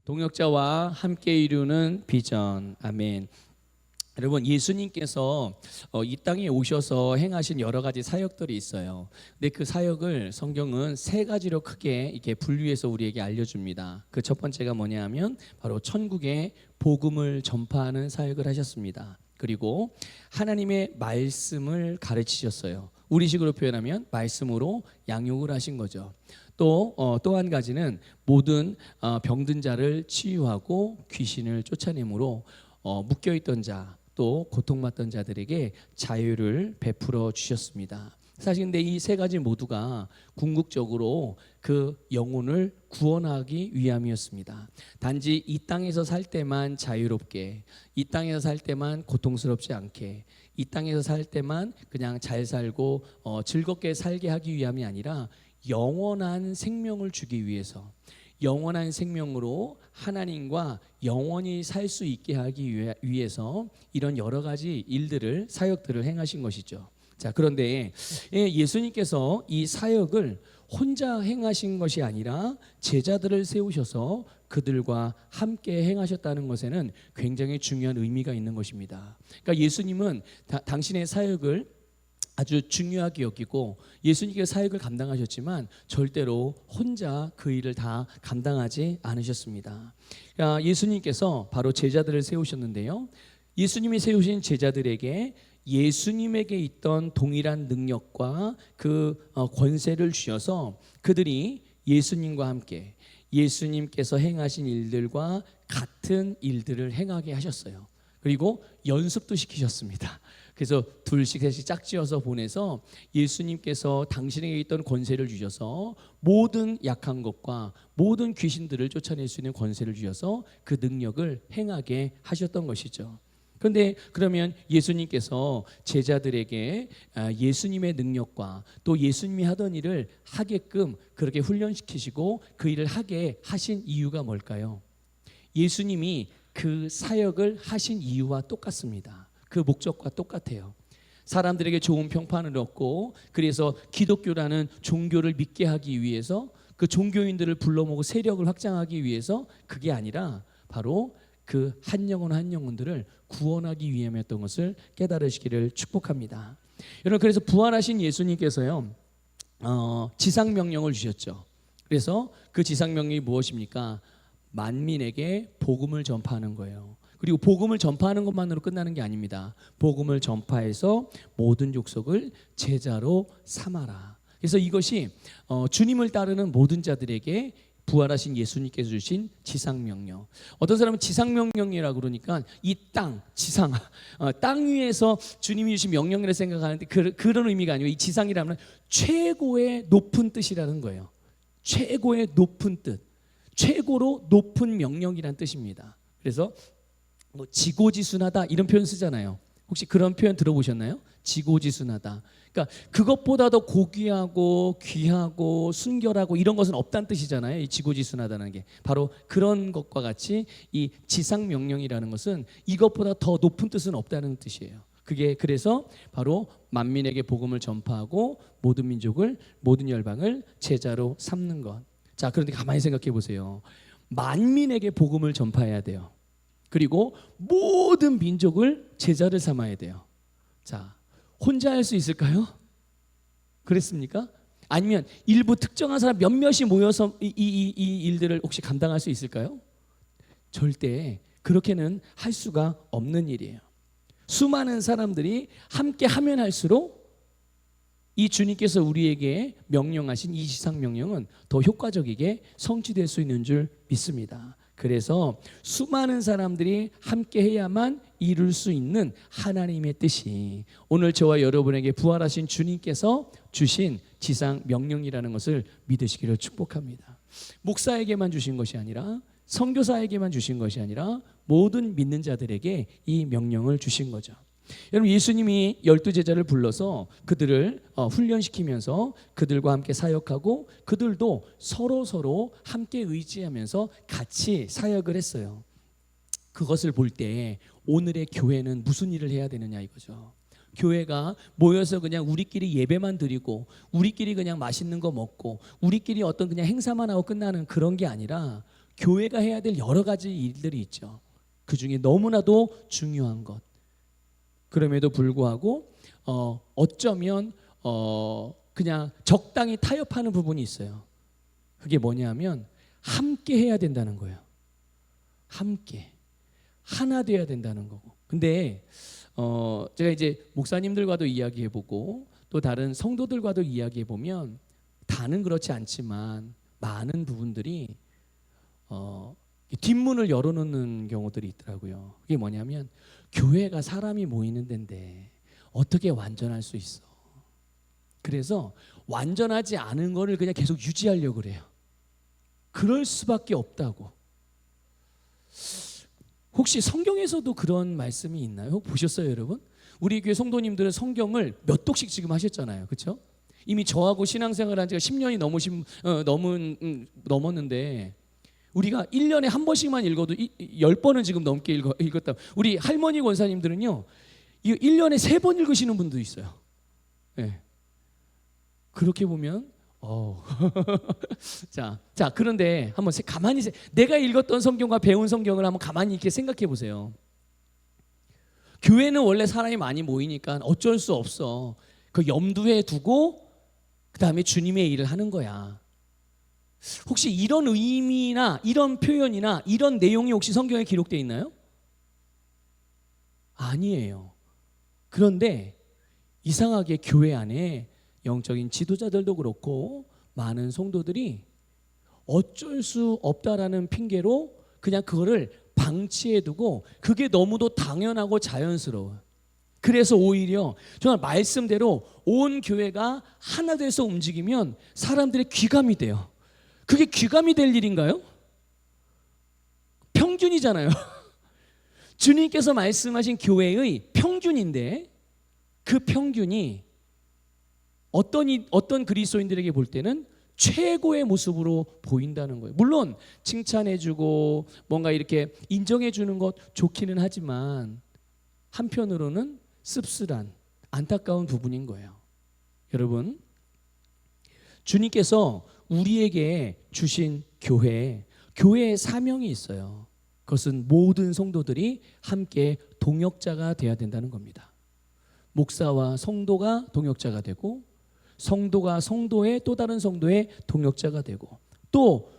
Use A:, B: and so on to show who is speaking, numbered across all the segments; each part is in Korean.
A: 동역자와 함께 이루는 비전. 아멘. 여러분, 예수님께서 이 땅에 오셔서 행하신 여러 가지 사역들이 있어요. 근데 그 사역을 성경은 세 가지로 크게 이렇게 분류해서 우리에게 알려줍니다. 그 첫 번째가 뭐냐면 바로 천국의 복음을 전파하는 사역을 하셨습니다. 그리고 하나님의 말씀을 가르치셨어요. 우리식으로 표현하면 말씀으로 양육을 하신 거죠. 또 한 가지는 모든 병든 자를 치유하고 귀신을 쫓아내므로 묶여있던 자, 또 고통받던 자들에게 자유를 베풀어 주셨습니다. 사실 근데 이 세 가지 모두가 궁극적으로 그 영혼을 구원하기 위함이었습니다. 단지 이 땅에서 살 때만 자유롭게, 이 땅에서 살 때만 고통스럽지 않게, 이 땅에서 살 때만 그냥 잘 살고 즐겁게 살게 하기 위함이 아니라 영원한 생명을 주기 위해서, 영원한 생명으로 하나님과 영원히 살 수 있게 하기 위해서 이런 여러 가지 일들을, 사역들을 행하신 것이죠. 자, 그런데 예수님께서 이 사역을 혼자 행하신 것이 아니라 제자들을 세우셔서 그들과 함께 행하셨다는 것에는 굉장히 중요한 의미가 있는 것입니다. 그러니까 예수님은 당신의 사역을 아주 중요하게 여기고 예수님께서 사역을 감당하셨지만 절대로 혼자 그 일을 다 감당하지 않으셨습니다. 예수님께서 바로 제자들을 세우셨는데요. 예수님이 세우신 제자들에게 예수님에게 있던 동일한 능력과 그 권세를 주셔서 그들이 예수님과 함께 예수님께서 행하신 일들과 같은 일들을 행하게 하셨어요. 그리고 연습도 시키셨습니다. 그래서 둘씩 셋씩 짝지어서 보내서 예수님께서 당신에게 있던 권세를 주셔서 모든 약한 것과 모든 귀신들을 쫓아낼 수 있는 권세를 주셔서 그 능력을 행하게 하셨던 것이죠. 그런데 그러면 예수님께서 제자들에게 예수님의 능력과 또 예수님이 하던 일을 하게끔 그렇게 훈련시키시고 그 일을 하게 하신 이유가 뭘까요? 예수님이 그 사역을 하신 이유와 똑같습니다. 그 목적과 똑같아요. 사람들에게 좋은 평판을 얻고 그래서 기독교라는 종교를 믿게 하기 위해서 그 종교인들을 불러 모으고 세력을 확장하기 위해서 그게 아니라 바로 그 한 영혼 한 영혼들을 구원하기 위함이었던 것을 깨달으시기를 축복합니다. 여러분, 그래서 부활하신 예수님께서요 지상명령을 주셨죠. 그래서 그 지상명령이 무엇입니까? 만민에게 복음을 전파하는 거예요. 그리고 복음을 전파하는 것만으로 끝나는 게 아닙니다. 복음을 전파해서 모든 족속을 제자로 삼아라. 그래서 이것이 주님을 따르는 모든 자들에게 부활하신 예수님께서 주신 지상명령. 어떤 사람은 지상명령이라고 그러니까 이 땅, 지상, 땅 위에서 주님이 주신 명령이라 생각하는데 그런 의미가 아니고 이 지상이라면 최고의 높은 뜻이라는 거예요. 최고의 높은 뜻, 최고로 높은 명령이란 뜻입니다. 그래서 뭐 지고지순하다 이런 표현 쓰잖아요. 혹시 그런 표현 들어보셨나요? 지고지순하다. 그러니까 그것보다 더 고귀하고 귀하고 순결하고 이런 것은 없다는 뜻이잖아요. 이 지고지순하다는 게 바로 그런 것과 같이 이 지상명령이라는 것은 이것보다 더 높은 뜻은 없다는 뜻이에요. 그게 그래서 바로 만민에게 복음을 전파하고 모든 민족을, 모든 열방을 제자로 삼는 것. 자, 그런데 가만히 생각해 보세요. 만민에게 복음을 전파해야 돼요. 그리고 모든 민족을 제자를 삼아야 돼요. 자, 혼자 할 수 있을까요? 그랬습니까? 아니면 일부 특정한 사람 몇몇이 모여서 이 일들을 혹시 감당할 수 있을까요? 절대 그렇게는 할 수가 없는 일이에요. 수많은 사람들이 함께 하면 할수록 이 주님께서 우리에게 명령하신 이 지상명령은 더 효과적이게 성취될 수 있는 줄 믿습니다. 그래서 수많은 사람들이 함께 해야만 이룰 수 있는 하나님의 뜻이 오늘 저와 여러분에게 부활하신 주님께서 주신 지상명령이라는 것을 믿으시기를 축복합니다. 목사에게만 주신 것이 아니라 선교사에게만 주신 것이 아니라 모든 믿는 자들에게 이 명령을 주신 거죠. 여러분, 예수님이 12제자를 불러서 그들을 훈련시키면서 그들과 함께 사역하고 그들도 서로 함께 의지하면서 같이 사역을 했어요. 그것을 볼 때 오늘의 교회는 무슨 일을 해야 되느냐 이거죠. 교회가 모여서 그냥 우리끼리 예배만 드리고 우리끼리 그냥 맛있는 거 먹고 우리끼리 어떤 그냥 행사만 하고 끝나는 그런 게 아니라 교회가 해야 될 여러 가지 일들이 있죠. 그 중에 너무나도 중요한 것. 그럼에도 불구하고 어쩌면 그냥 적당히 타협하는 부분이 있어요. 그게 뭐냐면 함께 해야 된다는 거예요. 함께 하나 돼야 된다는 거고. 근데 제가 이제 목사님들과도 이야기해보고 또 다른 성도들과도 이야기해보면 다는 그렇지 않지만 많은 부분들이 뒷문을 열어놓는 경우들이 있더라고요. 그게 뭐냐면 교회가 사람이 모이는 데인데 어떻게 완전할 수 있어? 그래서 완전하지 않은 거를 그냥 계속 유지하려고 그래요. 그럴 수밖에 없다고. 혹시 성경에서도 그런 말씀이 있나요? 보셨어요, 여러분? 우리 교회 성도님들은 성경을 몇 독씩 지금 하셨잖아요, 그렇죠? 이미 저하고 신앙생활한 지가 10년이 넘었는데 우리가 1년에 한 번씩만 읽어도 10번은 지금 넘게 읽었다. 우리 할머니 권사님들은요, 1년에 3번 읽으시는 분도 있어요. 네. 그렇게 보면 자, 그런데 한번 가만히 내가 읽었던 성경과 배운 성경을 한번 가만히 이렇게 생각해 보세요. 교회는 원래 사람이 많이 모이니까 어쩔 수 없어. 그 염두에 두고 그 다음에 주님의 일을 하는 거야. 혹시 이런 의미나 이런 표현이나 이런 내용이 혹시 성경에 기록되어 있나요? 아니에요. 그런데 이상하게 교회 안에 영적인 지도자들도 그렇고 많은 성도들이 어쩔 수 없다라는 핑계로 그냥 그거를 방치해두고 그게 너무도 당연하고 자연스러워요. 그래서 오히려 정말 말씀대로 온 교회가 하나 돼서 움직이면 사람들의 귀감이 돼요. 그게 귀감이 될 일인가요? 평균이잖아요. 주님께서 말씀하신 교회의 평균인데 그 평균이 어떤 그리스도인들에게 볼 때는 최고의 모습으로 보인다는 거예요. 물론 칭찬해주고 뭔가 이렇게 인정해주는 것 좋기는 하지만 한편으로는 씁쓸한 안타까운 부분인 거예요. 여러분, 주님께서 우리에게 주신 교회의 사명이 있어요. 그것은 모든 성도들이 함께 동역자가 되어야 된다는 겁니다. 목사와 성도가 동역자가 되고 성도가 성도의 또 다른 성도의 동역자가 되고 또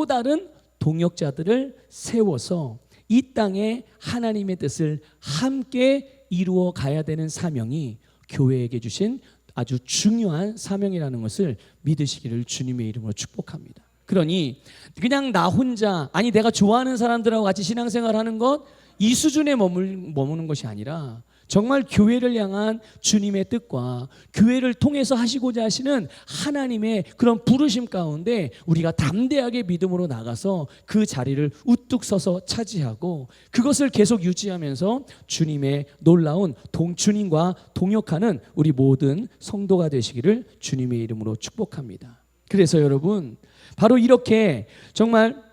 A: 다른 동역자들을 세워서 이 땅에 하나님의 뜻을 함께 이루어 가야 되는 사명이 교회에게 주신 아주 중요한 사명이라는 것을 믿으시기를 주님의 이름으로 축복합니다. 그러니 그냥 나 혼자 아니 내가 좋아하는 사람들하고 같이 신앙생활하는 것 이 수준에 머무는 것이 아니라 정말 교회를 향한 주님의 뜻과 교회를 통해서 하시고자 하시는 하나님의 그런 부르심 가운데 우리가 담대하게 믿음으로 나가서 그 자리를 우뚝 서서 차지하고 그것을 계속 유지하면서 주님의 놀라운 주님과 동역하는 우리 모든 성도가 되시기를 주님의 이름으로 축복합니다. 그래서 여러분 바로 이렇게 정말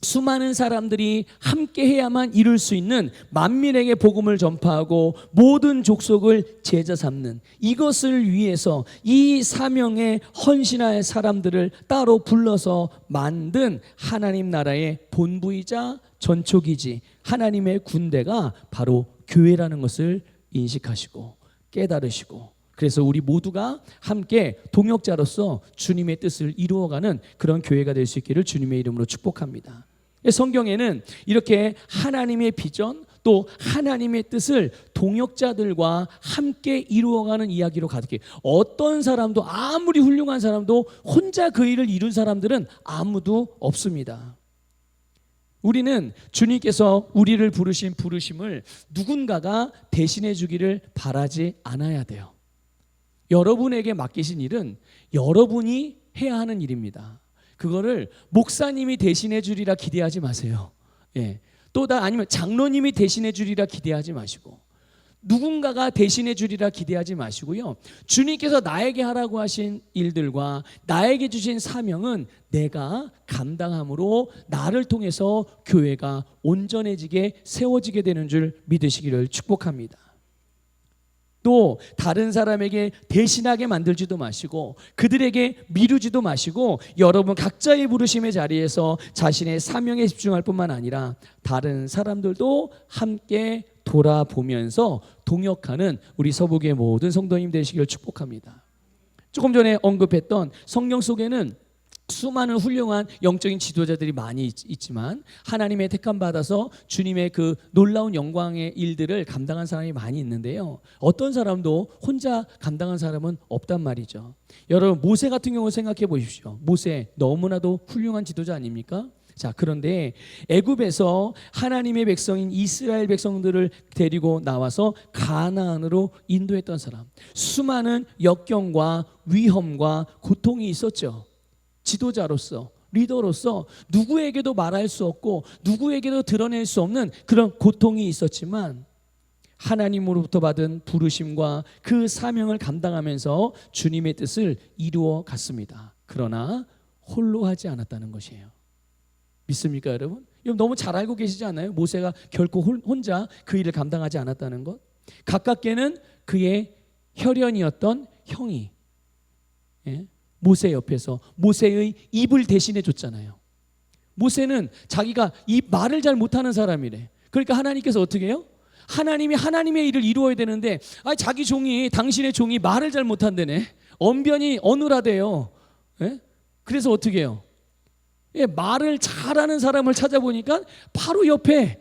A: 수많은 사람들이 함께 해야만 이룰 수 있는 만민에게 복음을 전파하고 모든 족속을 제자 삼는 이것을 위해서 이 사명에 헌신할 사람들을 따로 불러서 만든 하나님 나라의 본부이자 전초기지 하나님의 군대가 바로 교회라는 것을 인식하시고 깨달으시고 그래서 우리 모두가 함께 동역자로서 주님의 뜻을 이루어가는 그런 교회가 될 수 있기를 주님의 이름으로 축복합니다. 성경에는 이렇게 하나님의 비전 또 하나님의 뜻을 동역자들과 함께 이루어가는 이야기로 가득해요. 어떤 사람도 아무리 훌륭한 사람도 혼자 그 일을 이룬 사람들은 아무도 없습니다. 우리는 주님께서 우리를 부르신 부르심을 누군가가 대신해 주기를 바라지 않아야 돼요. 여러분에게 맡기신 일은 여러분이 해야 하는 일입니다. 그거를 목사님이 대신해 주리라 기대하지 마세요. 아니면 장로님이 대신해 주리라 기대하지 마시고 누군가가 대신해 주리라 기대하지 마시고요. 주님께서 나에게 하라고 하신 일들과 나에게 주신 사명은 내가 감당함으로 나를 통해서 교회가 온전해지게 세워지게 되는 줄 믿으시기를 축복합니다. 또 다른 사람에게 대신하게 만들지도 마시고 그들에게 미루지도 마시고 여러분 각자의 부르심의 자리에서 자신의 사명에 집중할 뿐만 아니라 다른 사람들도 함께 돌아보면서 동역하는 우리 서북의 모든 성도님 되시기를 축복합니다. 조금 전에 언급했던 성경 속에는 수많은 훌륭한 영적인 지도자들이 많이 있지만 하나님의 택함 받아서 주님의 그 놀라운 영광의 일들을 감당한 사람이 많이 있는데요. 어떤 사람도 혼자 감당한 사람은 없단 말이죠. 여러분 모세 같은 경우 생각해 보십시오. 모세 너무나도 훌륭한 지도자 아닙니까? 자, 그런데 애굽에서 하나님의 백성인 이스라엘 백성들을 데리고 나와서 가나안으로 인도했던 사람, 수많은 역경과 위험과 고통이 있었죠. 지도자로서, 리더로서 누구에게도 말할 수 없고 누구에게도 드러낼 수 없는 그런 고통이 있었지만 하나님으로부터 받은 부르심과 그 사명을 감당하면서 주님의 뜻을 이루어 갔습니다. 그러나 홀로 하지 않았다는 것이에요. 믿습니까, 여러분? 너무 잘 알고 계시지 않나요? 모세가 결코 혼자 그 일을 감당하지 않았다는 것. 가깝게는 그의 혈연이었던 형이 모세 옆에서 모세의 입을 대신해 줬잖아요. 모세는 자기가 이 말을 잘 못하는 사람이래. 그러니까 하나님께서 어떻게 해요? 하나님이 하나님의 일을 이루어야 되는데 자기 종이, 당신의 종이 말을 잘 못한다네. 언변이 어눌하대요. 그래서 어떻게 해요? 말을 잘하는 사람을 찾아보니까 바로 옆에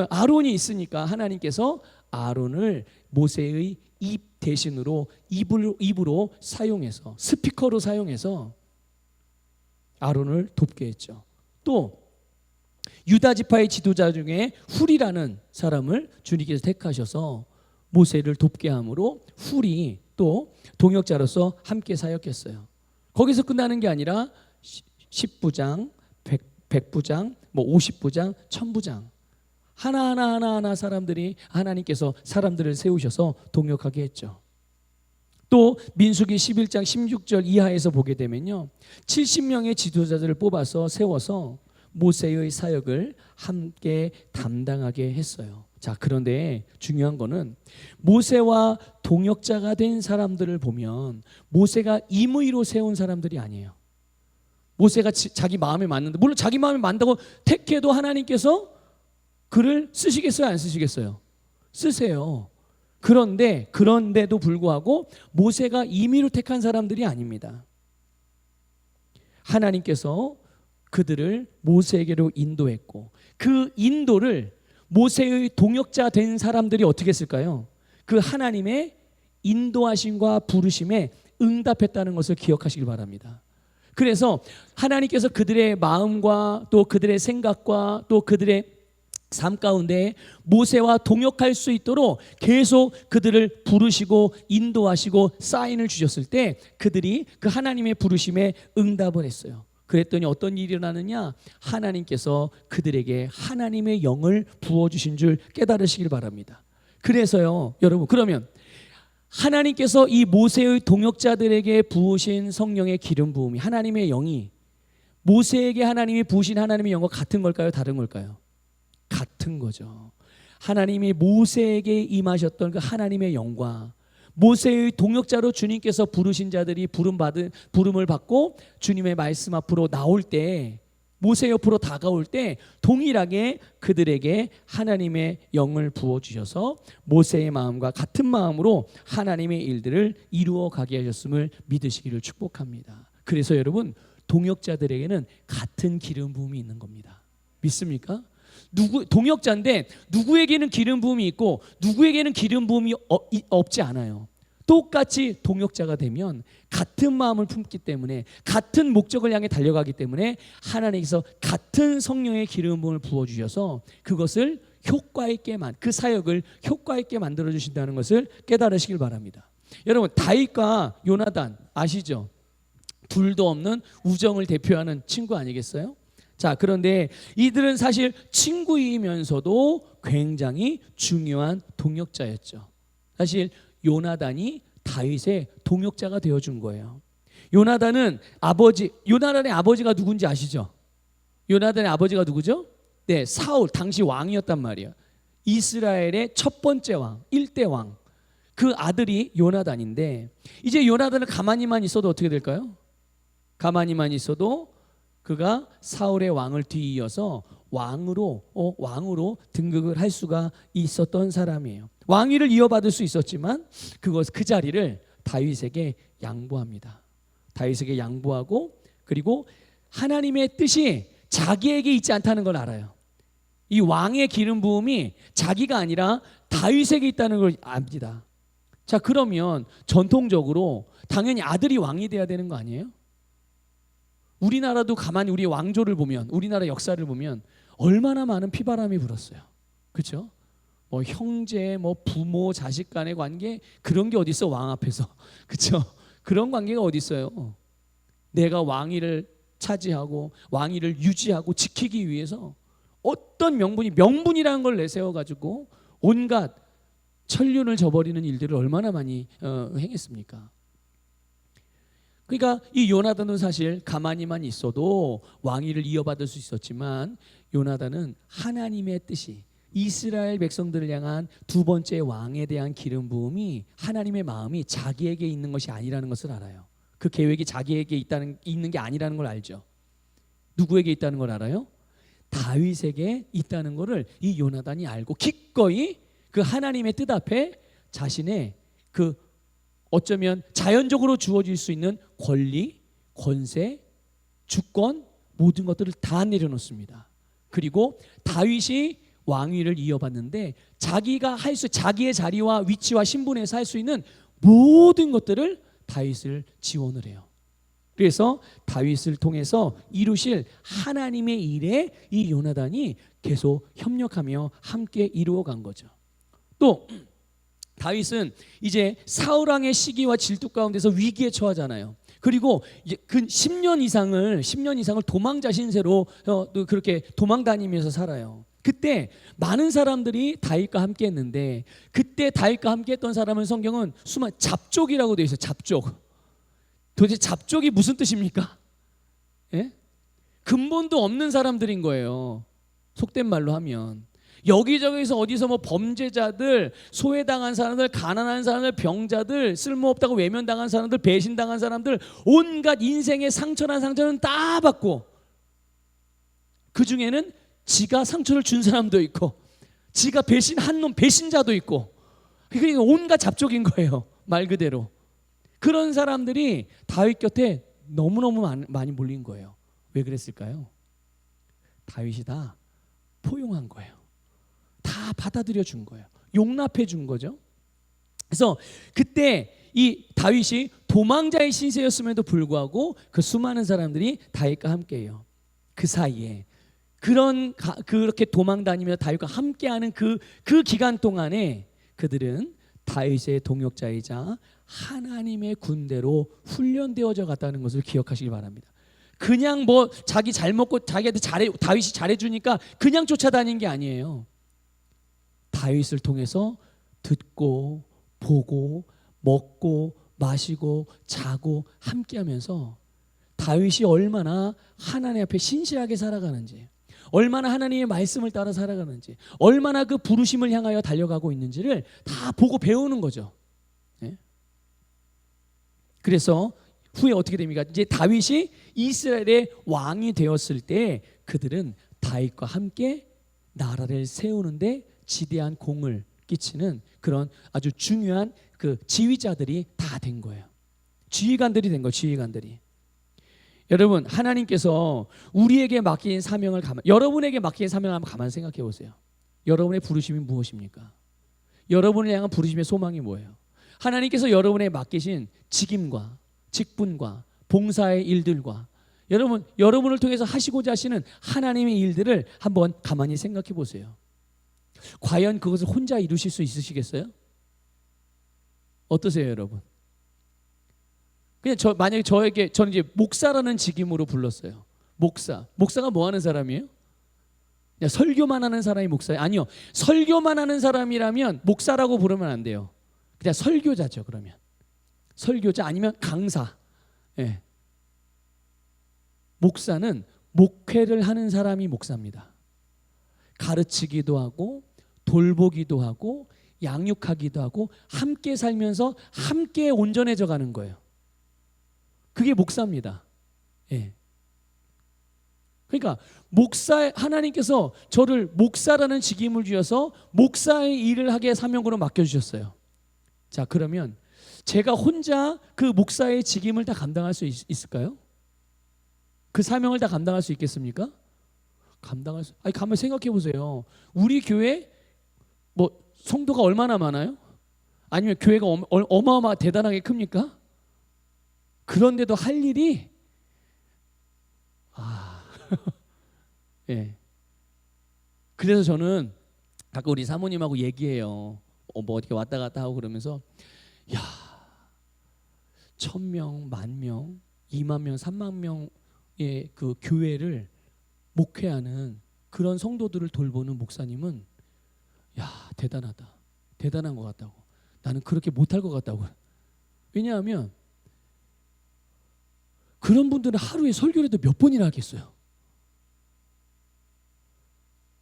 A: 아론이 있으니까 하나님께서 아론을 모세의 입 대신으로 입으로 사용해서, 스피커로 사용해서 아론을 돕게 했죠. 또 유다 지파의 지도자 중에 훌이라는 사람을 주님께서 택하셔서 모세를 돕게 함으로 훌이 또 동역자로서 함께 사역했어요. 거기서 끝나는 게 아니라 10부장, 100부장, 50부장, 1000부장 하나하나 사람들이 하나님께서 사람들을 세우셔서 동역하게 했죠. 또 민수기 11장 16절 이하에서 보게 되면요, 70명의 지도자들을 뽑아서 세워서 모세의 사역을 함께 담당하게 했어요. 자, 그런데 중요한 거는 모세와 동역자가 된 사람들을 보면 모세가 임의로 세운 사람들이 아니에요. 모세가 자기 마음에 맞는데, 물론 자기 마음에 맞다고 택해도 하나님께서 그를 쓰시겠어요? 안 쓰시겠어요? 쓰세요. 그런데도 불구하고 모세가 임의로 택한 사람들이 아닙니다. 하나님께서 그들을 모세에게로 인도했고 그 인도를 모세의 동역자 된 사람들이 어떻게 했을까요? 그 하나님의 인도하심과 부르심에 응답했다는 것을 기억하시길 바랍니다. 그래서 하나님께서 그들의 마음과 또 그들의 생각과 또 그들의 삶 가운데 모세와 동역할 수 있도록 계속 그들을 부르시고 인도하시고 사인을 주셨을 때 그들이 그 하나님의 부르심에 응답을 했어요. 그랬더니 어떤 일이 일어나느냐? 하나님께서 그들에게 하나님의 영을 부어주신 줄 깨달으시길 바랍니다. 그래서요, 여러분, 그러면 하나님께서 이 모세의 동역자들에게 부으신 성령의 기름 부음이, 하나님의 영이 모세에게 하나님이 부으신 하나님의 영과 같은 걸까요? 다른 걸까요? 같은 거죠. 하나님이 모세에게 임하셨던 그 하나님의 영과 모세의 동역자로 주님께서 부르신 자들이 부름을 받고 주님의 말씀 앞으로 나올 때, 모세 옆으로 다가올 때 동일하게 그들에게 하나님의 영을 부어주셔서 모세의 마음과 같은 마음으로 하나님의 일들을 이루어 가게 하셨음을 믿으시기를 축복합니다. 그래서 여러분, 동역자들에게는 같은 기름 부음이 있는 겁니다. 믿습니까? 동역자인데 누구에게는 기름 부음이 있고 누구에게는 기름 부음이 없지 않아요. 똑같이 동역자가 되면 같은 마음을 품기 때문에, 같은 목적을 향해 달려가기 때문에 하나님께서 같은 성령의 기름 부음을 부어주셔서 그것을 그 사역을 효과 있게 만들어 주신다는 것을 깨달으시길 바랍니다. 여러분, 다윗과 요나단 아시죠? 둘도 없는 우정을 대표하는 친구 아니겠어요? 자, 그런데 이들은 사실 친구이면서도 굉장히 중요한 동역자였죠. 사실 요나단이 다윗의 동역자가 되어준 거예요. 요나단의 아버지가 누군지 아시죠? 요나단의 아버지가 누구죠? 네, 사울, 당시 왕이었단 말이에요. 이스라엘의 첫 번째 왕, 1대 왕. 그 아들이 요나단인데 이제 요나단을 가만히만 있어도 어떻게 될까요? 가만히만 있어도 그가 사울의 왕을 뒤이어서 왕으로 등극을 할 수가 있었던 사람이에요. 왕위를 이어받을 수 있었지만 그 자리를 다윗에게 양보합니다. 다윗에게 양보하고 그리고 하나님의 뜻이 자기에게 있지 않다는 걸 알아요. 이 왕의 기름 부음이 자기가 아니라 다윗에게 있다는 걸 압니다. 자, 그러면 전통적으로 당연히 아들이 왕이 돼야 되는 거 아니에요? 우리나라도 가만히 우리 왕조를 보면, 우리나라 역사를 보면 얼마나 많은 피바람이 불었어요. 그렇죠? 뭐 형제, 뭐 부모, 자식 간의 관계 그런 게 어디 있어 왕 앞에서. 그렇죠? 그런 관계가 어디 있어요? 내가 왕위를 차지하고 왕위를 유지하고 지키기 위해서 어떤 명분이라는 걸 내세워 가지고 온갖 천륜을 저버리는 일들을 얼마나 많이 행했습니까? 그러니까 이 요나단은 사실 가만히만 있어도 왕위를 이어받을 수 있었지만 요나단은 하나님의 뜻이 이스라엘 백성들을 향한 두 번째 왕에 대한 기름 부음이 하나님의 마음이 자기에게 있는 것이 아니라는 것을 알아요. 그 계획이 자기에게 있는 게 아니라는 걸 알죠. 누구에게 있다는 걸 알아요? 다윗에게 있다는 것을 이 요나단이 알고 기꺼이 그 하나님의 뜻 앞에 자신의 그 어쩌면 자연적으로 주어질 수 있는 권리, 권세, 주권 모든 것들을 다 내려놓습니다. 그리고 다윗이 왕위를 이어받는데 자기의 자리와 위치와 신분에서 할 수 있는 모든 것들을 다윗을 지원을 해요. 그래서 다윗을 통해서 이루실 하나님의 일에 이 요나단이 계속 협력하며 함께 이루어간 거죠. 또 다윗은 이제 사울 왕의 시기와 질투 가운데서 위기에 처하잖아요. 그리고 이제 그 10년 이상을 도망자 신세로 그렇게 도망 다니면서 살아요. 그때 많은 사람들이 다윗과 함께 했는데 그때 다윗과 함께 했던 사람은 성경은 잡족이라고 되어 있어요. 잡족. 도대체 잡족이 무슨 뜻입니까? 예? 근본도 없는 사람들인 거예요. 속된 말로 하면. 여기저기서 어디서 뭐 범죄자들, 소외당한 사람들, 가난한 사람들, 병자들, 쓸모없다고 외면당한 사람들, 배신당한 사람들, 온갖 인생의 상처는 다 받고 그 중에는 지가 상처를 준 사람도 있고 지가 배신한 놈 배신자도 있고 그러니까 온갖 잡족인 거예요. 말 그대로. 그런 사람들이 다윗 곁에 너무너무 많이 몰린 거예요. 왜 그랬을까요? 다윗이 다 포용한 거예요. 다 받아들여 준 거예요. 용납해 준 거죠. 그래서 그때 이 다윗이 도망자의 신세였음에도 불구하고 그 수많은 사람들이 다윗과 함께해요. 그 사이에 그렇게 도망 다니며 다윗과 함께하는 그 기간 동안에 그들은 다윗의 동역자이자 하나님의 군대로 훈련되어져 갔다는 것을 기억하시기 바랍니다. 그냥 뭐 자기 잘 먹고 자기한테 다윗이 잘해주니까 그냥 쫓아다닌 게 아니에요. 다윗을 통해서 듣고 보고 먹고 마시고 자고 함께하면서 다윗이 얼마나 하나님 앞에 신실하게 살아가는지, 얼마나 하나님의 말씀을 따라 살아가는지, 얼마나 그 부르심을 향하여 달려가고 있는지를 다 보고 배우는 거죠. 네? 그래서 후에 어떻게 됩니까? 이제 다윗이 이스라엘의 왕이 되었을 때 그들은 다윗과 함께 나라를 세우는데 지대한 공을 끼치는 그런 아주 중요한 그 지휘자들이 다 된 거예요. 지휘관들이 된 거예요. 지휘관들이. 여러분, 하나님께서 우리에게 맡긴 사명을 여러분에게 맡긴 사명을 한번 가만히 생각해 보세요. 여러분의 부르심이 무엇입니까? 여러분을 향한 부르심의 소망이 뭐예요? 하나님께서 여러분에 맡기신 직임과 직분과 봉사의 일들과 여러분을 통해서 하시고자 하시는 하나님의 일들을 한번 가만히 생각해 보세요. 과연 그것을 혼자 이루실 수 있으시겠어요? 어떠세요, 여러분? 그냥 만약에 저는 이제 목사라는 직임으로 불렀어요. 목사가 뭐 하는 사람이에요? 그냥 설교만 하는 사람이 목사예요? 아니요. 설교만 하는 사람이라면 목사라고 부르면 안 돼요. 그냥 설교자죠. 그러면 설교자 아니면 강사. 예. 목사는 목회를 하는 사람이 목사입니다. 가르치기도 하고 돌보기도 하고 양육하기도 하고 함께 살면서 함께 온전해져 가는 거예요. 그게 목사입니다. 예. 그러니까 하나님께서 저를 목사라는 직임을 주셔서 목사의 일을 하게 사명으로 맡겨주셨어요. 자, 그러면 제가 혼자 그 목사의 직임을 다 감당할 수 있을까요? 그 사명을 다 감당할 수 있겠습니까? 가만 생각해 보세요. 우리 교회 뭐 성도가 얼마나 많아요? 아니면 교회가 어마어마 대단하게 큽니까? 그런데도 할 일이 예. 그래서 저는 가끔 우리 사모님하고 얘기해요. 뭐 어떻게 왔다 갔다 하고 그러면서 1000명, 10,000명, 20,000명, 30,000명의 그 교회를 목회하는 그런 성도들을 돌보는 목사님은 대단하다. 대단한 것 같다고. 나는 그렇게 못할 것 같다고. 왜냐하면 그런 분들은 하루에 설교를 몇 번이나 하겠어요.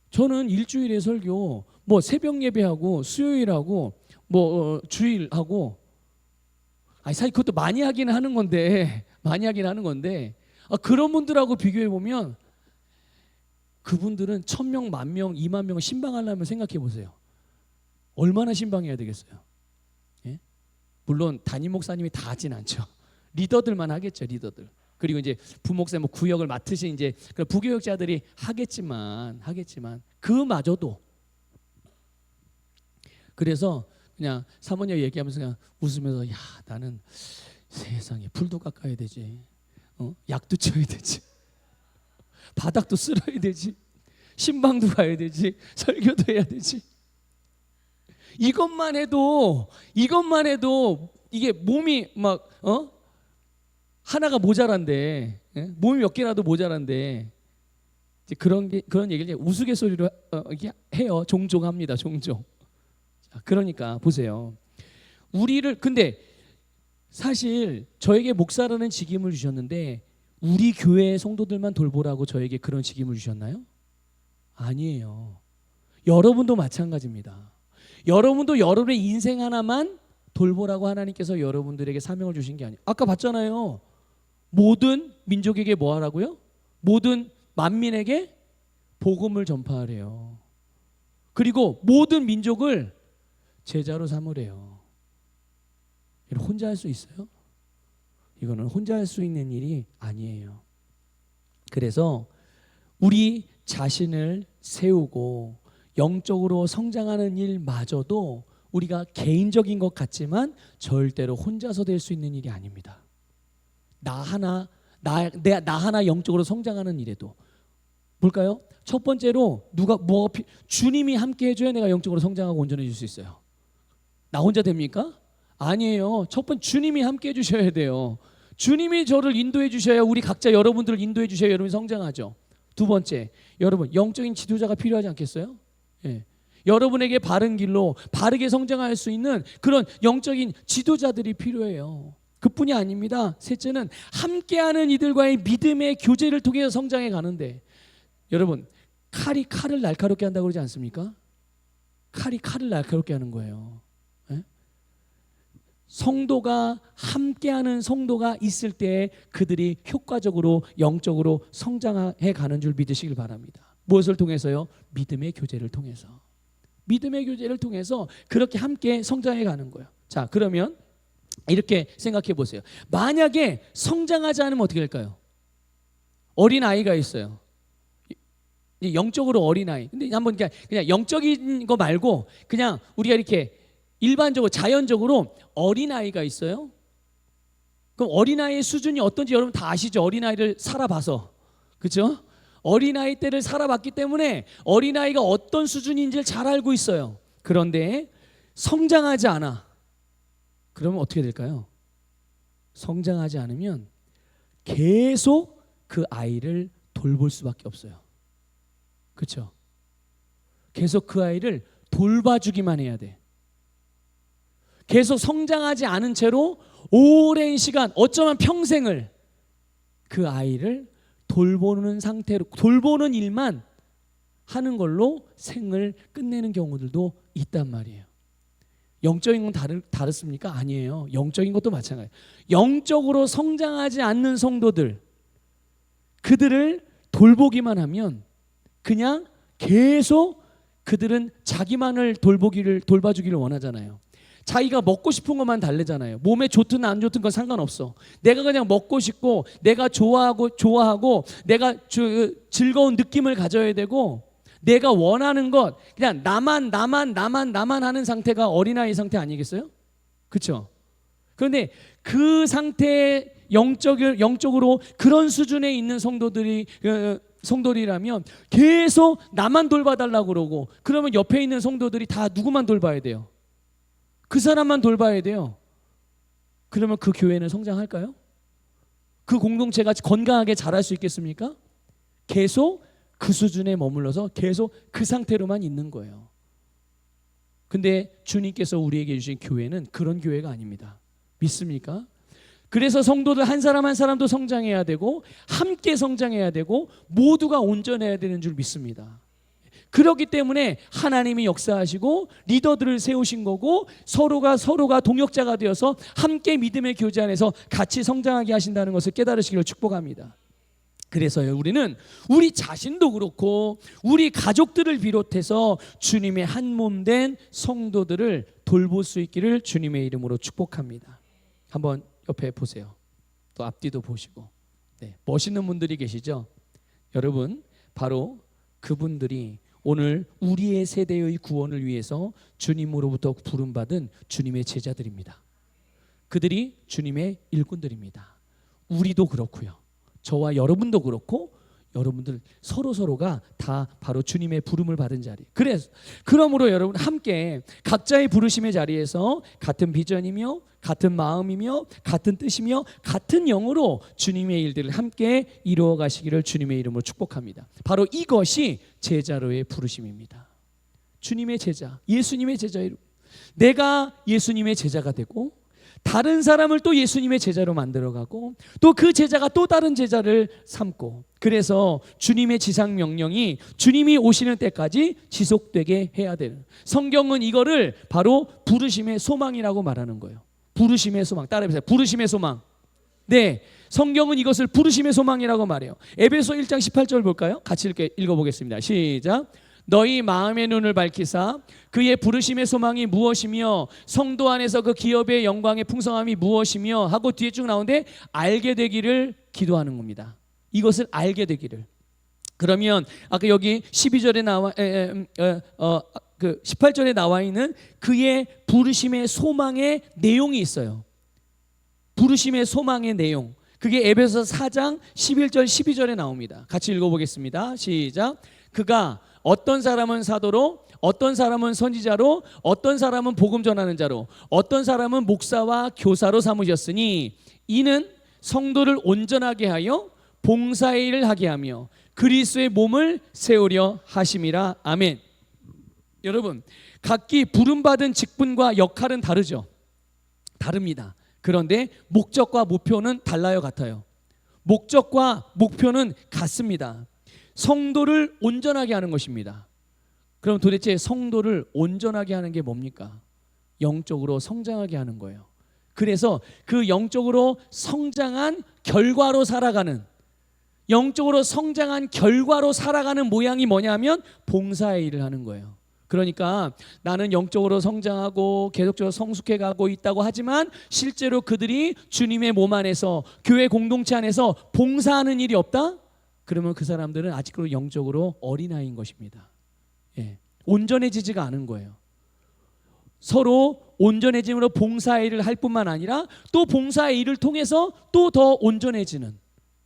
A: 저는 일주일에 설교 뭐 새벽 예배하고 수요일하고 뭐 주일하고 사실 그것도 많이 하긴 하는 건데 그런 분들하고 비교해 보면 그분들은 1000명, 10,000명, 20,000명을 신방하려면 생각해 보세요. 얼마나 신방해야 되겠어요? 예? 물론 담임 목사님이 다 하진 않죠. 리더들만 하겠죠, 리더들. 그리고 이제 부목사님 구역을 맡으신 이제 부교역자들이 하겠지만 그마저도 그래서 그냥 사모님 얘기하면서 그냥 웃으면서 나는 세상에 풀도 깎아야 되지, 약도 쳐야 되지, 바닥도 쓸어야 되지, 신방도 가야 되지, 설교도 해야 되지. 이것만 해도 이게 몸이 막 하나가 모자란데, 몸이 몇 개라도 모자란데 그런 얘기를 우스갯소리로 해요. 종종 합니다. 종종. 자, 그러니까 보세요. 근데 사실 저에게 목사라는 직임을 주셨는데 우리 교회 성도들만 돌보라고 저에게 그런 직임을 주셨나요? 아니에요. 여러분도 마찬가지입니다. 여러분도 여러분의 인생 하나만 돌보라고 하나님께서 여러분들에게 사명을 주신 게 아니에요. 아까 봤잖아요. 모든 민족에게 뭐 하라고요? 모든 만민에게 복음을 전파하래요. 그리고 모든 민족을 제자로 삼으래요. 이걸 혼자 할 수 있어요? 이거는 혼자 할 수 있는 일이 아니에요. 그래서 우리 자신을 세우고 영적으로 성장하는 일마저도 우리가 개인적인 것 같지만 절대로 혼자서 될 수 있는 일이 아닙니다. 나 하나 영적으로 성장하는 일에도 볼까요? 첫 번째로 주님이 함께 해줘야 내가 영적으로 성장하고 온전해질 수 있어요. 나 혼자 됩니까? 아니에요. 첫 번째 주님이 함께 해주셔야 돼요. 주님이 저를 인도해 주셔야 우리 각자 여러분들을 인도해 주셔야 여러분이 성장하죠. 두 번째, 여러분 영적인 지도자가 필요하지 않겠어요? 예. 여러분에게 바른 길로 바르게 성장할 수 있는 그런 영적인 지도자들이 필요해요. 그뿐이 아닙니다. 셋째는 함께하는 이들과의 믿음의 교제를 통해서 성장해 가는데, 여러분 칼이 칼을 날카롭게 한다고 그러지 않습니까? 칼이 칼을 날카롭게 하는 거예요. 예? 성도가 함께하는 성도가 있을 때 그들이 효과적으로 영적으로 성장해 가는 줄 믿으시길 바랍니다. 무엇을 통해서요? 믿음의 교제를 통해서. 믿음의 교제를 통해서 그렇게 함께 성장해 가는 거예요. 자, 그러면 이렇게 생각해 보세요. 만약에 성장하지 않으면 어떻게 될까요? 어린 아이가 있어요. 영적으로 어린 아이. 근데 한번 그냥 영적인 거 말고 그냥 우리가 이렇게 일반적으로 자연적으로 어린 아이가 있어요. 그럼 어린 아이의 수준이 어떤지 여러분 다 아시죠? 어린 아이를 살아봐서, 그렇죠? 어린 아이 때를 살아봤기 때문에 어린 아이가 어떤 수준인지를 잘 알고 있어요. 그런데 성장하지 않아. 그러면 어떻게 될까요? 성장하지 않으면 계속 그 아이를 돌볼 수밖에 없어요. 그렇죠? 계속 그 아이를 돌봐주기만 해야 돼. 계속 성장하지 않은 채로 오랜 시간, 어쩌면 평생을 그 아이를 돌보는 상태로, 돌보는 일만 하는 걸로 생을 끝내는 경우들도 있단 말이에요. 영적인 건 다릅니까? 아니에요. 영적인 것도 마찬가지예요. 영적으로 성장하지 않는 성도들, 그들을 돌보기만 하면 그냥 계속 그들은 자기만을 돌봐주기를 원하잖아요. 자기가 먹고 싶은 것만 달래잖아요. 몸에 좋든 안 좋든 건 상관없어. 내가 그냥 먹고 싶고 내가 좋아하고 내가 즐거운 느낌을 가져야 되고 내가 원하는 것 그냥 나만 하는 상태가 어린아이 상태 아니겠어요? 그렇죠? 그런데 그 상태에 영적으로 그런 수준에 있는 성도들이라면 계속 나만 돌봐달라고 그러고, 그러면 옆에 있는 성도들이 다 누구만 돌봐야 돼요? 그 사람만 돌봐야 돼요. 그러면 그 교회는 성장할까요? 그 공동체가 건강하게 자랄 수 있겠습니까? 계속 그 수준에 머물러서 계속 그 상태로만 있는 거예요. 근데 주님께서 우리에게 주신 교회는 그런 교회가 아닙니다. 믿습니까? 그래서 성도들 한 사람 한 사람도 성장해야 되고 함께 성장해야 되고 모두가 온전해야 되는 줄 믿습니다. 그렇기 때문에 하나님이 역사하시고 리더들을 세우신 거고 서로가 동역자가 되어서 함께 믿음의 교제 안에서 같이 성장하게 하신다는 것을 깨달으시기를 축복합니다. 그래서요, 우리는 우리 자신도 그렇고 우리 가족들을 비롯해서 주님의 한 몸 된 성도들을 돌볼 수 있기를 주님의 이름으로 축복합니다. 한번 옆에 보세요. 또 앞뒤도 보시고. 네, 멋있는 분들이 계시죠? 여러분, 바로 그분들이 오늘 우리의 세대의 구원을 위해서 주님으로부터 부름받은 주님의 제자들입니다. 그들이 주님의 일꾼들입니다. 우리도 그렇고요. 저와 여러분도 그렇고 여러분들 서로가 다 바로 주님의 부름을 받은 자리. 그러므로 여러분 함께 각자의 부르심의 자리에서 같은 비전이며 같은 마음이며 같은 뜻이며 같은 영으로 주님의 일들을 함께 이루어 가시기를 주님의 이름으로 축복합니다. 바로 이것이 제자로의 부르심입니다. 주님의 제자, 예수님의 제자로 내가 예수님의 제자가 되고 다른 사람을 또 예수님의 제자로 만들어가고 또 그 제자가 또 다른 제자를 삼고, 그래서 주님의 지상 명령이 주님이 오시는 때까지 지속되게 해야 되는, 성경은 이거를 바로 부르심의 소망이라고 말하는 거예요. 부르심의 소망, 따라해보세요. 부르심의 소망. 네, 성경은 이것을 부르심의 소망이라고 말해요. 에베소 1장 18절 볼까요? 같이 읽어보겠습니다. 시작. 너희 마음의 눈을 밝히사 그의 부르심의 소망이 무엇이며 성도 안에서 그 기업의 영광의 풍성함이 무엇이며 하고 뒤에 쭉 나오는데 알게 되기를 기도하는 겁니다. 이것을 알게 되기를. 그러면 아까 여기 12절에 나와 18절에 나와 있는 그의 부르심의 소망의 내용이 있어요. 부르심의 소망의 내용. 그게 에베소 4장 11절 12절에 나옵니다. 같이 읽어보겠습니다. 시작. 그가 어떤 사람은 사도로, 어떤 사람은 선지자로, 어떤 사람은 복음 전하는 자로, 어떤 사람은 목사와 교사로 삼으셨으니 이는 성도를 온전하게 하여 봉사의 일을 하게 하며 그리스도의 몸을 세우려 하심이라. 아멘. 여러분, 각기 부름받은 직분과 역할은 다르죠. 다릅니다. 그런데 목적과 목표는 달라요, 같아요. 목적과 목표는 같습니다. 성도를 온전하게 하는 것입니다. 그럼 도대체 성도를 온전하게 하는 게 뭡니까? 영적으로 성장하게 하는 거예요. 그래서 그 영적으로 성장한 결과로 살아가는, 영적으로 성장한 결과로 살아가는 모양이 뭐냐면 봉사의 일을 하는 거예요. 그러니까 나는 영적으로 성장하고 계속적으로 성숙해 가고 있다고 하지만 실제로 그들이 주님의 몸 안에서, 교회 공동체 안에서 봉사하는 일이 없다? 그러면 그 사람들은 아직도 영적으로 어린아이인 것입니다. 예, 온전해지지가 않은 거예요. 서로 온전해짐으로 봉사의 일을 할 뿐만 아니라 또 봉사의 일을 통해서 또 더 온전해지는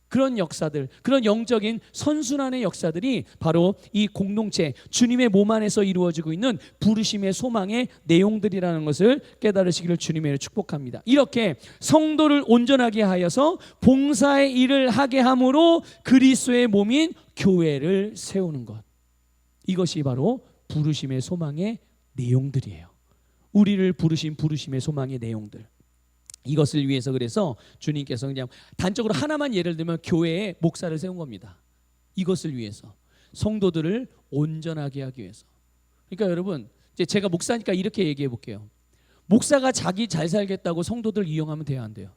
A: 그런 역사들, 그런 영적인 선순환의 역사들이 바로 이 공동체, 주님의 몸 안에서 이루어지고 있는 부르심의 소망의 내용들이라는 것을 깨달으시기를 주님의 축복합니다. 이렇게 성도를 온전하게 하여서 봉사의 일을 하게 함으로 그리스도의 몸인 교회를 세우는 것, 이것이 바로 부르심의 소망의 내용들이에요. 우리를 부르신 부르심의 소망의 내용들, 이것을 위해서 그래서 주님께서 그냥 단적으로 하나만 예를 들면 교회에 목사를 세운 겁니다. 이것을 위해서, 성도들을 온전하게 하기 위해서. 그러니까 여러분, 이제 제가 목사니까 이렇게 얘기해 볼게요. 목사가 자기 잘 살겠다고 성도들 이용하면 돼야 안 돼요?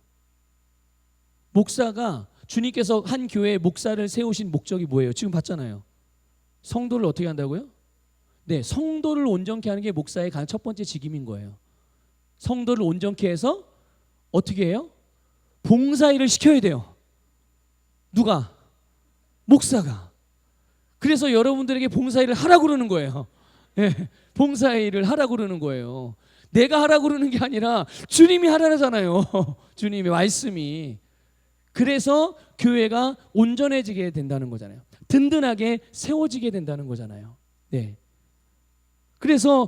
A: 목사가 주님께서 한 교회에 목사를 세우신 목적이 뭐예요? 지금 봤잖아요. 성도를 어떻게 한다고요? 네, 성도를 온전케 하는 게 목사의 가장 첫 번째 직임인 거예요. 성도를 온전케 해서 어떻게 해요? 봉사일을 시켜야 돼요. 누가? 목사가. 그래서 여러분들에게 봉사일을 하라고 그러는 거예요. 네, 봉사일을 하라고 그러는 거예요. 내가 하라고 그러는 게 아니라 주님이 하라잖아요. 주님의 말씀이. 그래서 교회가 온전해지게 된다는 거잖아요. 든든하게 세워지게 된다는 거잖아요. 네. 그래서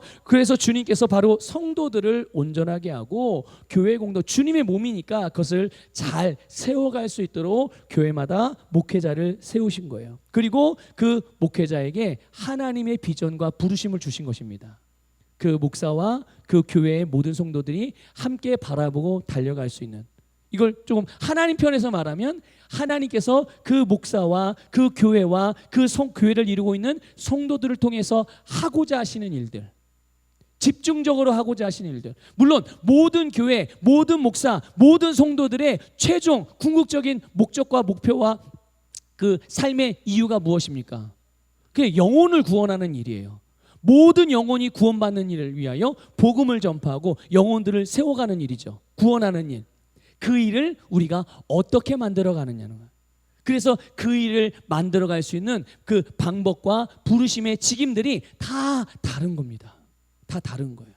A: 주님께서 바로 성도들을 온전하게 하고 교회 공동, 주님의 몸이니까 그것을 잘 세워갈 수 있도록 교회마다 목회자를 세우신 거예요. 그리고 그 목회자에게 하나님의 비전과 부르심을 주신 것입니다. 그 목사와 그 교회의 모든 성도들이 함께 바라보고 달려갈 수 있는, 이걸 조금 하나님 편에서 말하면 하나님께서 그 목사와 그 교회와 그 교회를 이루고 있는 성도들을 통해서 하고자 하시는 일들, 집중적으로 하고자 하시는 일들, 물론 모든 교회, 모든 목사, 모든 성도들의 최종 궁극적인 목적과 목표와 그 삶의 이유가 무엇입니까? 그게 영혼을 구원하는 일이에요. 모든 영혼이 구원받는 일을 위하여 복음을 전파하고 영혼들을 세워가는 일이죠. 구원하는 일. 그 일을 우리가 어떻게 만들어 가느냐는 거예요. 그래서 그 일을 만들어 갈 수 있는 그 방법과 부르심의 직임들이 다 다른 겁니다. 다 다른 거예요.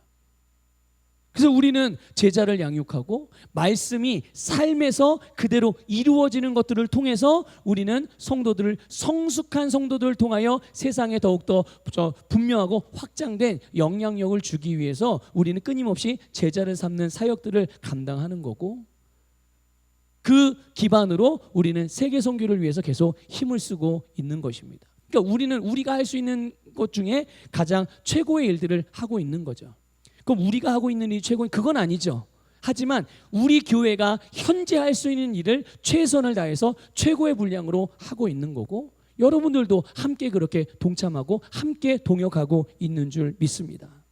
A: 그래서 우리는 제자를 양육하고 말씀이 삶에서 그대로 이루어지는 것들을 통해서 우리는 성도들을, 성숙한 성도들을 통하여 세상에 더욱더 분명하고 확장된 영향력을 주기 위해서 우리는 끊임없이 제자를 삼는 사역들을 감당하는 거고, 그 기반으로 우리는 세계 선교를 위해서 계속 힘을 쓰고 있는 것입니다. 그러니까 우리는 우리가 할 수 있는 것 중에 가장 최고의 일들을 하고 있는 거죠. 그럼 우리가 하고 있는 일이 최고인 그건 아니죠. 하지만 우리 교회가 현재 할 수 있는 일을 최선을 다해서 최고의 분량으로 하고 있는 거고, 여러분들도 함께 그렇게 동참하고 함께 동역하고 있는 줄 믿습니다.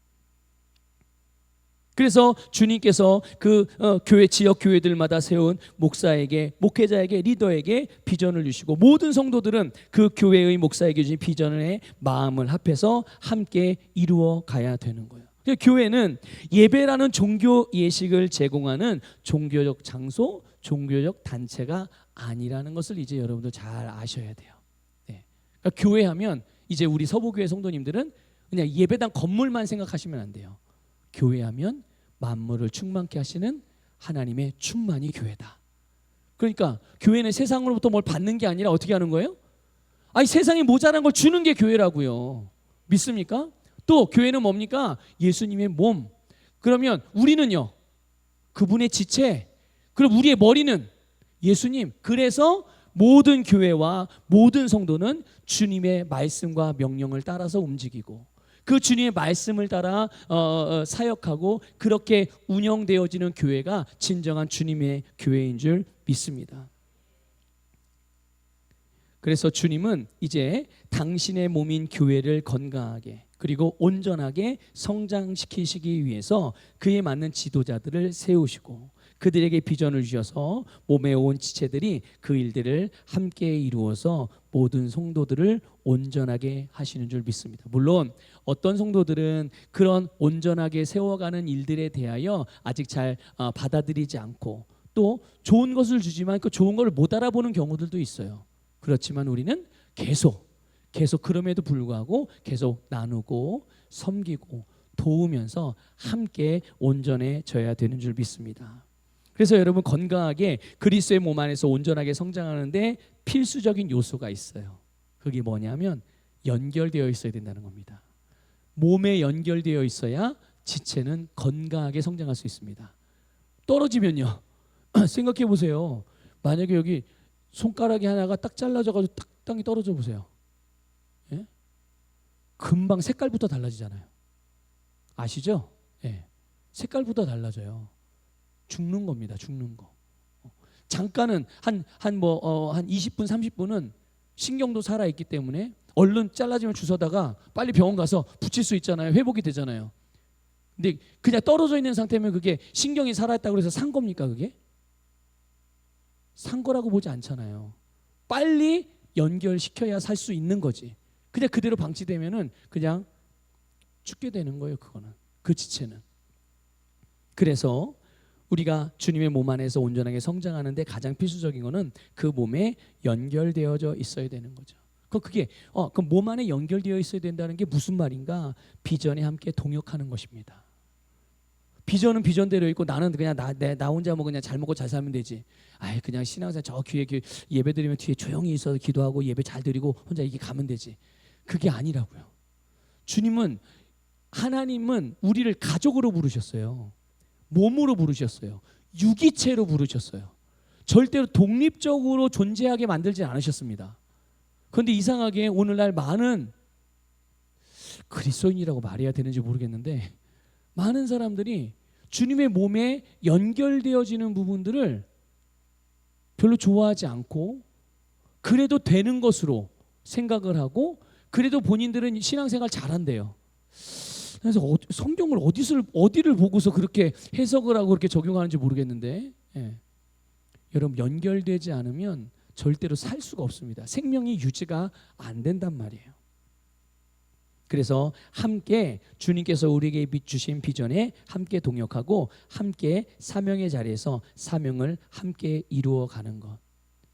A: 그래서 주님께서 그 교회, 지역 교회들마다 세운 목사에게, 목회자에게, 리더에게 비전을 주시고 모든 성도들은 그 교회의 목사에게 주신 비전의 마음을 합해서 함께 이루어 가야 되는 거예요. 교회는 예배라는 종교 예식을 제공하는 종교적 장소, 종교적 단체가 아니라는 것을 이제 여러분들 잘 아셔야 돼요. 네. 그러니까 교회하면 이제 우리 서부교회 성도님들은 그냥 예배당 건물만 생각하시면 안 돼요. 교회하면 만물을 충만케 하시는 하나님의 충만이 교회다. 그러니까 교회는 세상으로부터 뭘 받는 게 아니라 어떻게 하는 거예요? 아니, 세상에 모자란 걸 주는 게 교회라고요. 믿습니까? 또 교회는 뭡니까? 예수님의 몸. 그러면 우리는요, 그분의 지체. 그럼 우리의 머리는 예수님. 그래서 모든 교회와 모든 성도는 주님의 말씀과 명령을 따라서 움직이고 그 주님의 말씀을 따라 사역하고 그렇게 운영되어지는 교회가 진정한 주님의 교회인 줄 믿습니다. 그래서 주님은 이제 당신의 몸인 교회를 건강하게 그리고 온전하게 성장시키시기 위해서 그에 맞는 지도자들을 세우시고 그들에게 비전을 주셔서 몸에 온 지체들이 그 일들을 함께 이루어서 모든 성도들을 온전하게 하시는 줄 믿습니다. 물론 어떤 성도들은 그런 온전하게 세워가는 일들에 대하여 아직 잘 받아들이지 않고 또 좋은 것을 주지만 그 좋은 걸 못 알아보는 경우들도 있어요. 그렇지만 우리는 계속 그럼에도 불구하고 계속 나누고 섬기고 도우면서 함께 온전해져야 되는 줄 믿습니다. 그래서 여러분, 건강하게 그리스도의 몸 안에서 온전하게 성장하는데 필수적인 요소가 있어요. 그게 뭐냐면 연결되어 있어야 된다는 겁니다. 몸에 연결되어 있어야 지체는 건강하게 성장할 수 있습니다. 떨어지면요, 생각해 보세요. 만약에 여기 손가락이 하나가 딱 잘라져가지고 딱 땅에 떨어져 보세요. 예? 금방 색깔부터 달라지잖아요. 아시죠? 예. 색깔부터 달라져요. 죽는 겁니다. 죽는 거. 잠깐은 한 20분 30분은 신경도 살아 있기 때문에 얼른 잘라지면 주워다가 빨리 병원 가서 붙일 수 있잖아요. 회복이 되잖아요. 근데 그냥 떨어져 있는 상태면 그게 신경이 살아있다고 해서 산 겁니까 그게? 산 거라고 보지 않잖아요. 빨리 연결시켜야 살 수 있는 거지. 그냥 그대로 방치되면은 그냥 죽게 되는 거예요. 그거는 그 지체는. 그래서 우리가 주님의 몸 안에서 온전하게 성장하는데 가장 필수적인 거는 그 몸에 연결되어져 있어야 되는 거죠. 그게 그 몸 안에 연결되어 있어야 된다는 게 무슨 말인가? 비전에 함께 동역하는 것입니다. 비전은 비전대로 있고 나는 그냥 나 혼자 뭐 그냥 잘 먹고 잘 살면 되지. 아예 그냥 신앙생활 저 귀에 예배 드리면 뒤에 조용히 있어서 기도하고 예배 잘 드리고 혼자 이게 가면 되지. 그게 아니라고요. 주님은 하나님은 우리를 가족으로 부르셨어요. 몸으로 부르셨어요. 유기체로 부르셨어요. 절대로 독립적으로 존재하게 만들지 않으셨습니다. 그런데 이상하게 오늘날 많은 그리스도인이라고 말해야 되는지 모르겠는데 많은 사람들이 주님의 몸에 연결되어지는 부분들을 별로 좋아하지 않고 그래도 되는 것으로 생각을 하고 그래도 본인들은 신앙생활 잘한대요. 그래서 성경을 어디를 보고서 그렇게 해석을 하고 그렇게 적용하는지 모르겠는데 여러분 연결되지 않으면 절대로 살 수가 없습니다. 생명이 유지가 안 된단 말이에요. 그래서 함께 주님께서 우리에게 주신 비전에 함께 동역하고 함께 사명의 자리에서 사명을 함께 이루어가는 것.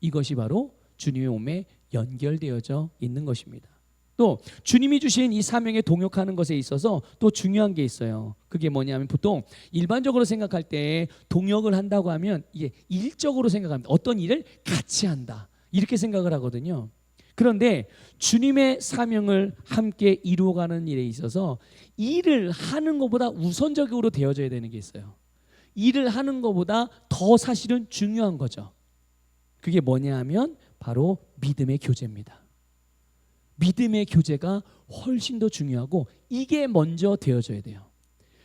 A: 이것이 바로 주님의 몸에 연결되어져 있는 것입니다. 또 주님이 주신 이 사명에 동역하는 것에 있어서 또 중요한 게 있어요. 그게 뭐냐면 보통 일반적으로 생각할 때 동역을 한다고 하면 이게 일적으로 생각합니다. 어떤 일을 같이 한다 이렇게 생각을 하거든요. 그런데 주님의 사명을 함께 이루어가는 일에 있어서 일을 하는 것보다 우선적으로 되어져야 되는 게 있어요. 일을 하는 것보다 더 사실은 중요한 거죠. 그게 뭐냐 하면 바로 믿음의 교제입니다. 믿음의 교제가 훨씬 더 중요하고 이게 먼저 되어져야 돼요.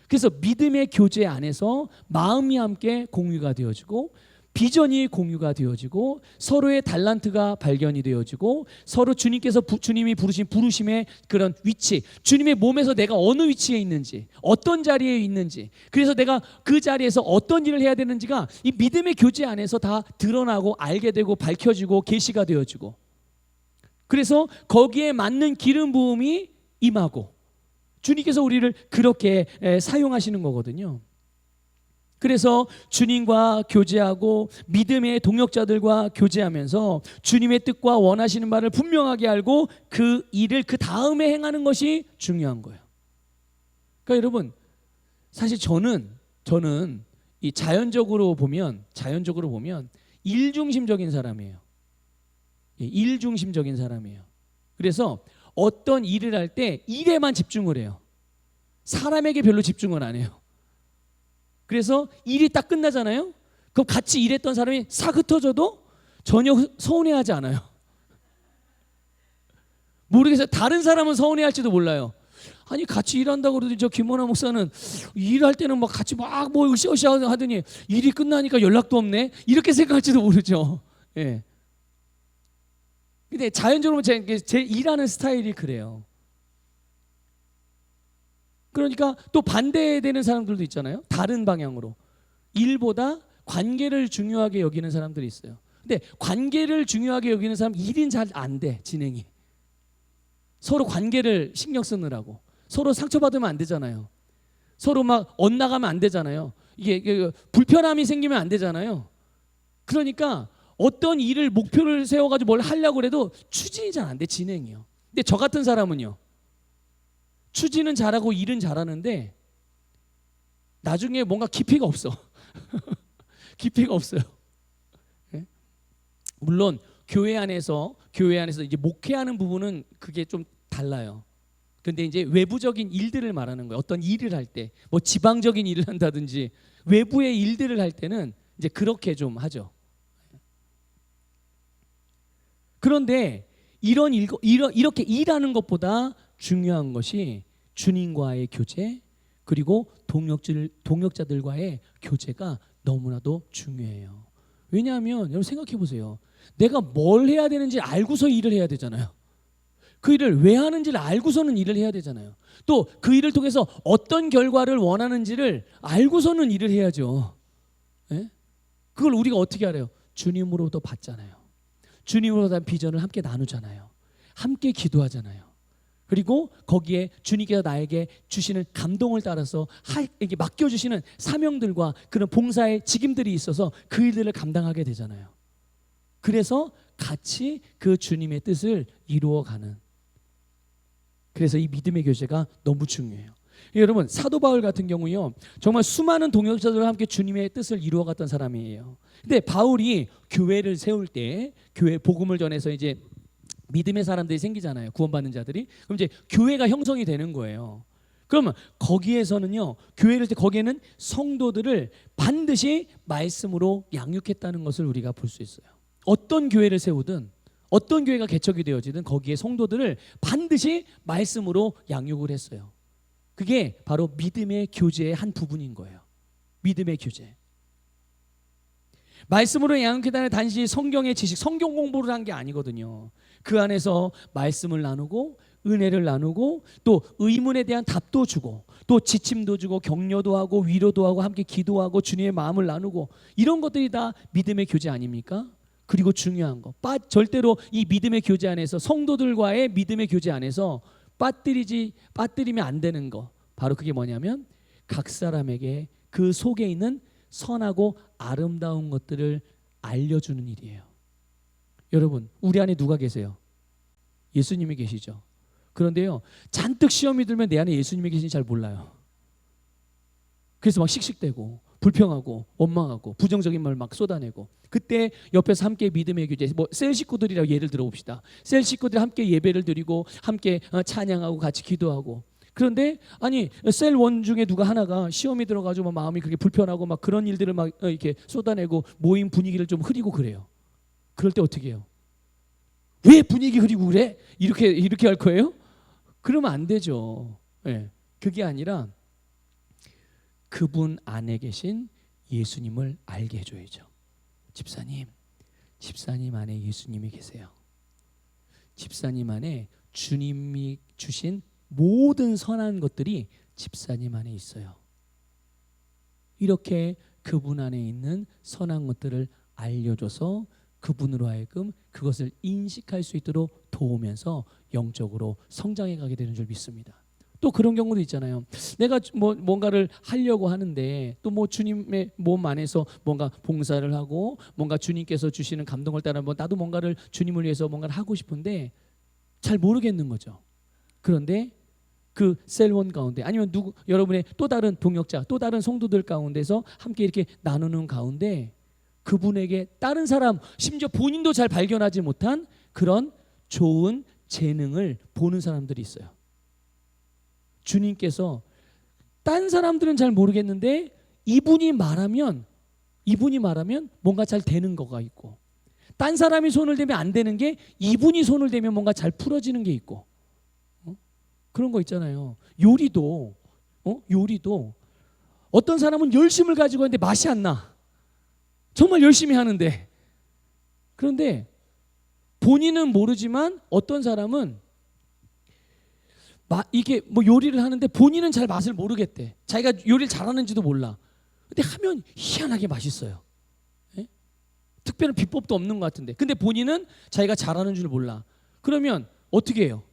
A: 그래서 믿음의 교제 안에서 마음이 함께 공유가 되어지고 비전이 공유가 되어지고 서로의 달란트가 발견이 되어지고 서로 주님이 부르신 부르심의 그런 위치, 주님의 몸에서 내가 어느 위치에 있는지, 어떤 자리에 있는지, 그래서 내가 그 자리에서 어떤 일을 해야 되는지가 이 믿음의 교제 안에서 다 드러나고 알게 되고 밝혀지고 계시가 되어지고, 그래서 거기에 맞는 기름 부음이 임하고 주님께서 우리를 그렇게 사용하시는 거거든요. 그래서 주님과 교제하고 믿음의 동역자들과 교제하면서 주님의 뜻과 원하시는 바를 분명하게 알고 그 일을 그 다음에 행하는 것이 중요한 거예요. 그러니까 여러분 사실 저는 이 자연적으로 보면 일중심적인 사람이에요. 일중심적인 사람이에요. 그래서 어떤 일을 할 때 일에만 집중을 해요. 사람에게 별로 집중을 안 해요. 그래서 일이 딱 끝나잖아요. 그럼 같이 일했던 사람이 싹 흩어져도 전혀 서운해하지 않아요. 모르겠어요. 다른 사람은 서운해할지도 몰라요. 아니 같이 일한다고 그러더니 저 김원하 목사는 일할 때는 막 같이 막 뭐 으쌰으쌰 하더니 일이 끝나니까 연락도 없네. 이렇게 생각할지도 모르죠. 예. 근데 자연적으로 제 일하는 스타일이 그래요. 그러니까 또 반대되는 사람들도 있잖아요. 다른 방향으로 일보다 관계를 중요하게 여기는 사람들이 있어요. 근데 관계를 중요하게 여기는 사람 일은 잘 안 돼. 진행이 서로 관계를 신경 쓰느라고 서로 상처받으면 안 되잖아요. 서로 막 엇나가면 안 되잖아요. 이게 불편함이 생기면 안 되잖아요. 그러니까 어떤 일을 목표를 세워가지고 뭘 하려고 해도 추진이 잘 안 돼. 진행이요. 근데 저 같은 사람은요, 추진은 잘하고 일은 잘하는데 나중에 뭔가 깊이가 없어. 깊이가 없어요. 네? 물론 교회 안에서 이제 목회하는 부분은 그게 좀 달라요. 근데 이제 외부적인 일들을 말하는 거예요. 어떤 일을 할 때, 뭐 지방적인 일을 한다든지 외부의 일들을 할 때는 이제 그렇게 좀 하죠. 그런데 이렇게 일하는 것보다 중요한 것이 주님과의 교제 그리고 동역자들과의 교제가 너무나도 중요해요. 왜냐하면 여러분 생각해 보세요. 내가 뭘 해야 되는지 알고서 일을 해야 되잖아요. 그 일을 왜 하는지를 알고서는 일을 해야 되잖아요. 또 그 일을 통해서 어떤 결과를 원하는지를 알고서는 일을 해야죠. 예? 그걸 우리가 어떻게 알아요? 주님으로부터 받잖아요. 주님으로부터 비전을 함께 나누잖아요. 함께 기도하잖아요. 그리고 거기에 주님께서 나에게 주시는 감동을 따라서 이게 맡겨주시는 사명들과 그런 봉사의 직임들이 있어서 그 일들을 감당하게 되잖아요. 그래서 같이 그 주님의 뜻을 이루어가는, 그래서 이 믿음의 교제가 너무 중요해요. 여러분, 사도 바울 같은 경우요, 정말 수많은 동역자들과 함께 주님의 뜻을 이루어갔던 사람이에요. 근데 바울이 교회를 세울 때, 교회 복음을 전해서 이제 믿음의 사람들이 생기잖아요. 구원받는 자들이. 그럼 이제 교회가 형성이 되는 거예요. 그러면 거기에서는요, 교회를 때 거기에는 성도들을 반드시 말씀으로 양육했다는 것을 우리가 볼 수 있어요. 어떤 교회를 세우든 어떤 교회가 개척이 되어지든 거기에 성도들을 반드시 말씀으로 양육을 했어요. 그게 바로 믿음의 교제의 한 부분인 거예요. 믿음의 교제. 말씀으로 양육했다는 단지 성경의 지식, 성경 공부를 한 게 아니거든요. 그 안에서 말씀을 나누고 은혜를 나누고 또 의문에 대한 답도 주고 또 지침도 주고 격려도 하고 위로도 하고 함께 기도하고 주님의 마음을 나누고, 이런 것들이 다 믿음의 교제 아닙니까? 그리고 중요한 거, 절대로 이 믿음의 교제 안에서, 성도들과의 믿음의 교제 안에서 빠뜨리면 안 되는 거, 바로 그게 뭐냐면 각 사람에게 그 속에 있는 선하고 아름다운 것들을 알려주는 일이에요. 여러분, 우리 안에 누가 계세요? 예수님이 계시죠. 그런데요, 잔뜩 시험이 들면 내 안에 예수님이 계신지 잘 몰라요. 그래서 막 씩씩대고 불평하고 원망하고 부정적인 말 막 쏟아내고, 그때 옆에서 함께 믿음의 교제, 셀 식구들이라고 예를 들어봅시다. 셀 식구들이 함께 예배를 드리고 함께 찬양하고 같이 기도하고, 그런데 아니 셀 원 중에 누가 하나가 시험이 들어가지고 막 마음이 그렇게 불편하고 막 그런 일들을 막 이렇게 쏟아내고 모임 분위기를 좀 흐리고 그래요. 그럴 때 어떻게 해요? 왜 분위기 흐리고 그래? 이렇게 할 거예요? 그러면 안 되죠. 네. 그게 아니라 그분 안에 계신 예수님을 알게 해줘야죠. 집사님 안에 예수님이 계세요. 집사님 안에 주님이 주신 모든 선한 것들이 집사님 안에 있어요. 이렇게 그분 안에 있는 선한 것들을 알려줘서 그분으로 하여금 그것을 인식할 수 있도록 도우면서 영적으로 성장해 가게 되는 줄 믿습니다. 또 그런 경우도 있잖아요. 내가 뭔가를 하려고 하는데 또 주님의 몸 안에서 뭔가 봉사를 하고 뭔가 주님께서 주시는 감동을 따라 나도 뭔가를 주님을 위해서 뭔가를 하고 싶은데 잘 모르겠는 거죠. 그런데 그 셀원 가운데 아니면 여러분의 또 다른 동역자, 또 다른 성도들 가운데서 함께 이렇게 나누는 가운데 그분에게 다른 사람, 심지어 본인도 잘 발견하지 못한 그런 좋은 재능을 보는 사람들이 있어요. 주님께서 딴 사람들은 잘 모르겠는데 이분이 말하면 뭔가 잘 되는 거가 있고, 딴 사람이 손을 대면 안 되는 게 이분이 손을 대면 뭔가 잘 풀어지는 게 있고, 그런 거 있잖아요. 요리도 어떤 사람은 열심을 가지고 하는데 맛이 안 나. 정말 열심히 하는데. 그런데 본인은 모르지만 어떤 사람은 이게 요리를 하는데 본인은 잘 맛을 모르겠대. 자기가 요리를 잘하는지도 몰라. 근데 하면 희한하게 맛있어요. 예? 특별한 비법도 없는 것 같은데. 근데 본인은 자기가 잘하는 줄 몰라. 그러면 어떻게 해요?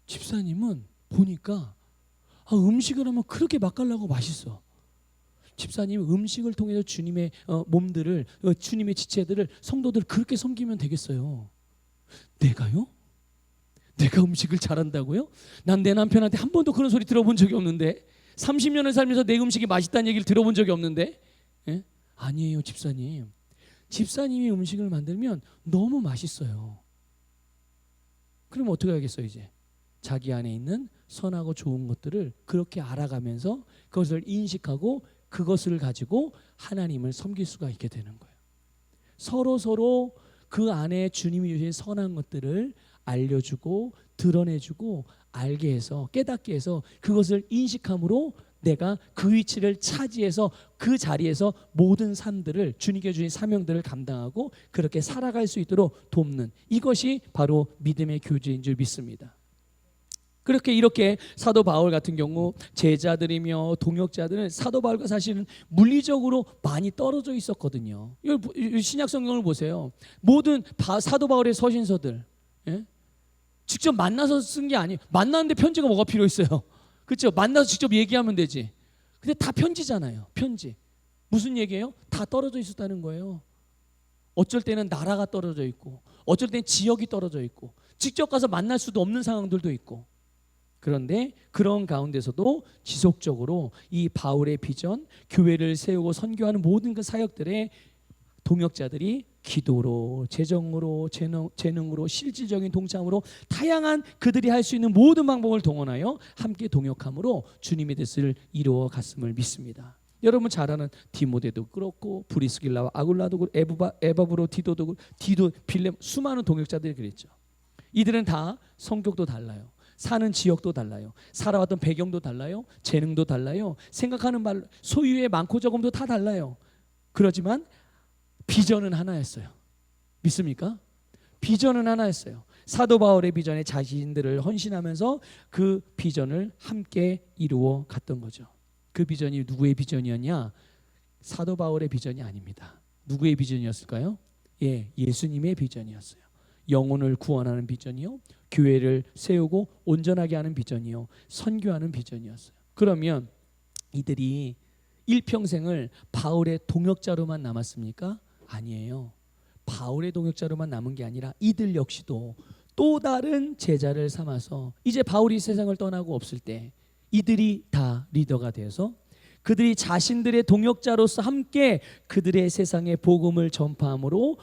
A: 집사님은 보니까 음식을 하면 그렇게 맛깔나고 맛있어. 집사님 음식을 통해서 주님의 몸들을, 주님의 지체들을, 성도들을 그렇게 섬기면 되겠어요. 내가요? 내가 음식을 잘한다고요? 난 내 남편한테 한 번도 그런 소리 들어본 적이 없는데, 30년을 살면서 내 음식이 맛있다는 얘기를 들어본 적이 없는데. 예? 아니에요, 집사님. 집사님이 음식을 만들면 너무 맛있어요. 그럼 어떻게 하겠어요? 이제 자기 안에 있는 선하고 좋은 것들을 그렇게 알아가면서 그것을 인식하고 그것을 가지고 하나님을 섬길 수가 있게 되는 거예요. 서로 그 안에 주님이 주신 선한 것들을 알려주고 드러내주고 알게 해서 깨닫게 해서 그것을 인식함으로 내가 그 위치를 차지해서 그 자리에서 모든 삶들을 주님께 주신 사명들을 감당하고 그렇게 살아갈 수 있도록 돕는, 이것이 바로 믿음의 교제인 줄 믿습니다. 그렇게 이렇게 사도 바울 같은 경우 제자들이며 동역자들은 사도 바울과 사실은 물리적으로 많이 떨어져 있었거든요. 신약 성경을 보세요. 모든 사도 바울의 서신서들, 예? 직접 만나서 쓴 게 아니에요. 만나는데 편지가 뭐가 필요 있어요? 그렇죠? 만나서 직접 얘기하면 되지. 근데 다 편지잖아요. 편지. 무슨 얘기예요? 다 떨어져 있었다는 거예요. 어쩔 때는 나라가 떨어져 있고, 어쩔 때는 지역이 떨어져 있고, 직접 가서 만날 수도 없는 상황들도 있고. 그런데 그런 가운데서도 지속적으로 이 바울의 비전, 교회를 세우고 선교하는 모든 그 사역들의 동역자들이 기도로, 재정으로, 재능으로, 실질적인 동참으로 다양한 그들이 할 수 있는 모든 방법을 동원하여 함께 동역함으로 주님의 뜻을 이루어 갔음을 믿습니다. 여러분 잘 아는 디모데도 그렇고 브리스길라와 아굴라도 그렇고 에바브로 디도도 빌렘, 수많은 동역자들이 그랬죠. 이들은 다 성격도 달라요. 사는 지역도 달라요. 살아왔던 배경도 달라요. 재능도 달라요. 생각하는 말, 소유의 많고 적음도 다 달라요. 그렇지만 비전은 하나였어요. 믿습니까? 비전은 하나였어요. 사도 바울의 비전에 자신들을 헌신하면서 그 비전을 함께 이루어 갔던 거죠. 그 비전이 누구의 비전이었냐? 사도 바울의 비전이 아닙니다. 누구의 비전이었을까요? 예수님의 비전이었어요. 영혼을 구원하는 비전이요, 교회를 세우고 온전하게 하는 비전이요, 선교하는 비전이었어요. 그러면 이들이 일평생을 바울의 동역자로만 남았습니까? 아니에요. 바울의 동역자로만 남은 게 아니라 이들 역시도 또 다른 제자를 삼아서 이제 바울이 세상을 떠나고 없을 때 이들이 다 리더가 되어서 그들이 자신들의 동역자로서 함께 그들의 세상에 복음을 전파함으로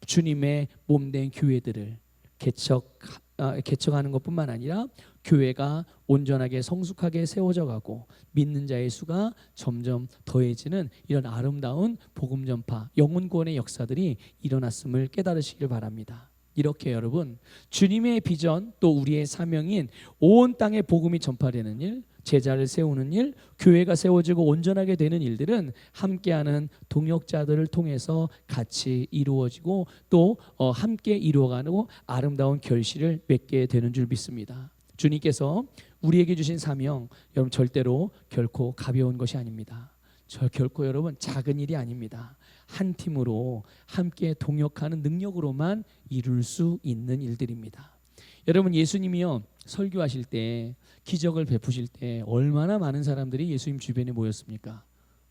A: 주님의 몸된 교회들을 개척하는 것뿐만 아니라 교회가 온전하게 성숙하게 세워져 가고 믿는 자의 수가 점점 더해지는 이런 아름다운 복음 전파, 영혼 구원의 역사들이 일어났음을 깨달으시길 바랍니다. 이렇게 여러분, 주님의 비전 또 우리의 사명인 온 땅에 복음이 전파되는 일, 제자를 세우는 일, 교회가 세워지고 온전하게 되는 일들은 함께하는 동역자들을 통해서 같이 이루어지고 또 함께 이루어가는 아름다운 결실을 맺게 되는 줄 믿습니다. 주님께서 우리에게 주신 사명, 여러분 절대로 결코 가벼운 것이 아닙니다. 결코 여러분 작은 일이 아닙니다. 한 팀으로 함께 동역하는 능력으로만 이룰 수 있는 일들입니다. 여러분 예수님이요 설교하실 때, 기적을 베푸실 때 얼마나 많은 사람들이 예수님 주변에 모였습니까?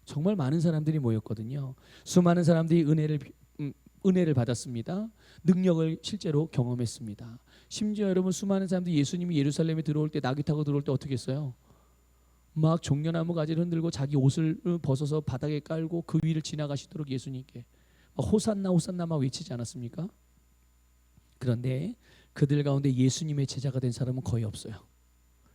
A: 정말 많은 사람들이 모였거든요. 수많은 사람들이 은혜를 받았습니다. 능력을 실제로 경험했습니다. 심지어 여러분 수많은 사람들이 예수님이 예루살렘에 들어올 때, 나귀 타고 들어올 때 어떻게 했어요? 막 종려나무 가지를 흔들고 자기 옷을 벗어서 바닥에 깔고 그 위를 지나가시도록 예수님께 호산나 호산나 막 외치지 않았습니까? 그런데 그들 가운데 예수님의 제자가 된 사람은 거의 없어요.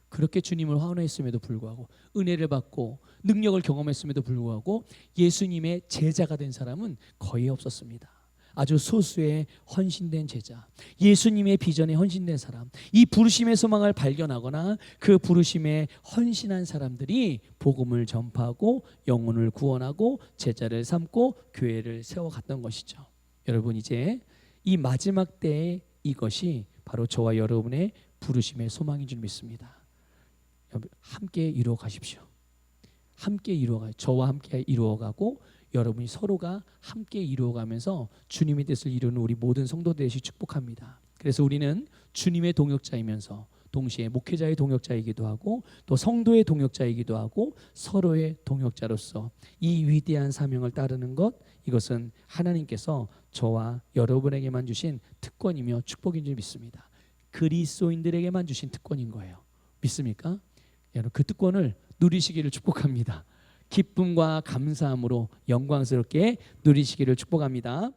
A: 그렇게 주님을 환호했음에도 불구하고, 은혜를 받고 능력을 경험했음에도 불구하고 예수님의 제자가 된 사람은 거의 없었습니다. 아주 소수의 헌신된 제자, 예수님의 비전에 헌신된 사람, 이 부르심의 소망을 발견하거나 그 부르심에 헌신한 사람들이 복음을 전파하고 영혼을 구원하고 제자를 삼고 교회를 세워갔던 것이죠. 여러분 이제 이 마지막 때에 이것이 바로 저와 여러분의 부르심의 소망인 줄 믿습니다. 함께 이루어 가십시오. 함께 이루어가, 저와 함께 이루어가고 여러분이 서로가 함께 이루어가면서 주님의 뜻을 이루는 우리 모든 성도들 되시 축복합니다. 그래서 우리는 주님의 동역자이면서 동시에 목회자의 동역자이기도 하고 또 성도의 동역자이기도 하고 서로의 동역자로서 이 위대한 사명을 따르는 것, 이것은 하나님께서 저와 여러분에게만 주신 특권이며 축복인 줄 믿습니다. 그리스도인들에게만 주신 특권인 거예요. 믿습니까? 여러분 그 특권을 누리시기를 축복합니다. 기쁨과 감사함으로 영광스럽게 누리시기를 축복합니다.